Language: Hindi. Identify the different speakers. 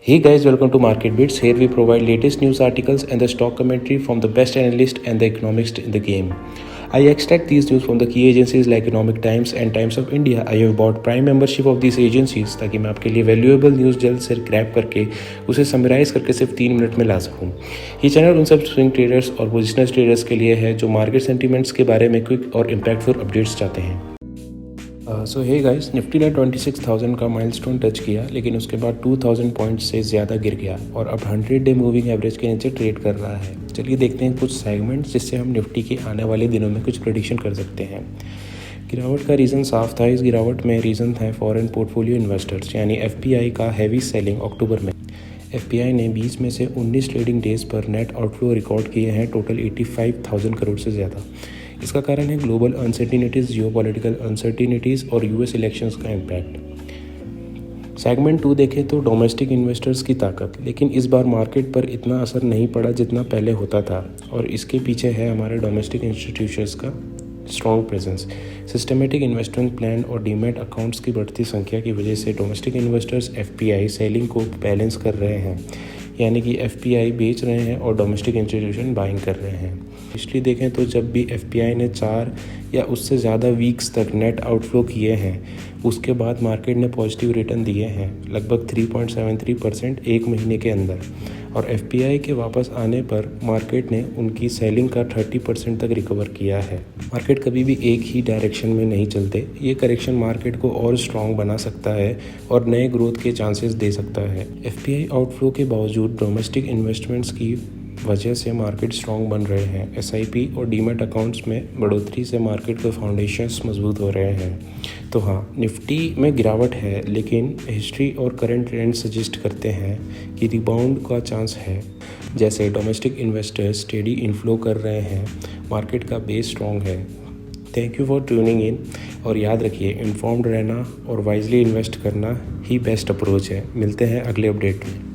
Speaker 1: Hey guys, welcome to Market Bits. Here we provide latest news articles and the stock commentary from the best analysts and the economists in the game. I extract these news from the key agencies like Economic Times and Times of India. I have bought Prime membership of these agencies ताकि मैं आपके लिए वैल्यूएबल न्यूज़ जल्द से ग्रैब करके उसे समराइज करके सिर्फ 3 मिनट में ला सकूँ। ये चैनल उन सब स्विंग ट्रेडर्स और पोजिशनल ट्रेडर्स के लिए है जो मार्केट सेंटीमेंट्स के बारे में क्विक और इम्पैक्टफुल अपडेट्स चाहते हैं। सो हे गाइस, निफ्टी ने 26,000 का माइलस्टोन टच किया, लेकिन उसके बाद 2,000 पॉइंट्स से ज़्यादा गिर गया और अब 100 डे मूविंग एवरेज के नीचे ट्रेड कर रहा है। चलिए देखते हैं कुछ सेगमेंट्स जिससे हम निफ्टी के आने वाले दिनों में कुछ प्रेडिक्शन कर सकते हैं। गिरावट का रीज़न साफ था। इस गिरावट में रीज़न था फॉरेन पोर्टफोलियो इन्वेस्टर्स यानी एफपीआई का हैवी सेलिंग अक्टूबर में। एफपीआई ने 20 में से 19 ट्रेडिंग डेज पर नेट आउटफ्लो रिकॉर्ड किए हैं, टोटल 85,000 करोड़ से ज़्यादा। इसका कारण है ग्लोबल अनसर्टिनिटीज़, जियोपॉलिटिकल अनसर्टिनिटीज़ और यूएस इलेक्शंस का इम्पैक्ट। सेगमेंट 2 देखें तो डोमेस्टिक इन्वेस्टर्स की ताकत, लेकिन इस बार मार्केट पर इतना असर नहीं पड़ा जितना पहले होता था और इसके पीछे है हमारे डोमेस्टिक इंस्टीट्यूशंस का strong presence. Systematic investment plan और डीमैट अकाउंट्स की बढ़ती संख्या की वजह से डोमेस्टिक इन्वेस्टर्स एफपीआई सेलिंग को बैलेंस कर रहे हैं, यानी कि एफपीआई बेच रहे हैं और डोमेस्टिक इंस्टीट्यूशन बाइंग कर रहे हैं। हिस्ट्री देखें तो जब भी एफपीआई ने 4 या उससे ज़्यादा वीक्स तक नेट आउटफ्लो किए हैं, उसके बाद मार्केट ने पॉजिटिव रिटर्न दिए हैं, लगभग 3.73% एक महीने के अंदर। और एफपीआई के वापस आने पर मार्केट ने उनकी सेलिंग का 30% तक रिकवर किया है। मार्केट कभी भी एक ही डायरेक्शन में नहीं चलते। ये करेक्शन मार्केट को और स्ट्रॉन्ग बना सकता है और नए ग्रोथ के चांसेस दे सकता है। एफपीआई आउटफ्लो के बावजूद डोमेस्टिक इन्वेस्टमेंट्स की वजह से मार्केट स्ट्रॉन्ग बन रहे हैं। एसआईपी और डीमैट अकाउंट्स में बढ़ोतरी से मार्केट के फाउंडेशंस मजबूत हो रहे हैं। तो हाँ, निफ्टी में गिरावट है, लेकिन हिस्ट्री और करंट ट्रेंड सजेस्ट करते हैं कि रिबाउंड का चांस है। जैसे डोमेस्टिक इन्वेस्टर्स स्टेडी इनफ्लो कर रहे हैं, मार्केट का बेस स्ट्रॉन्ग है। Thank you for tuning in और याद रखिए, इन्फॉर्म्ड रहना और वाइजली इन्वेस्ट करना ही बेस्ट अप्रोच है। मिलते हैं अगले अपडेट में।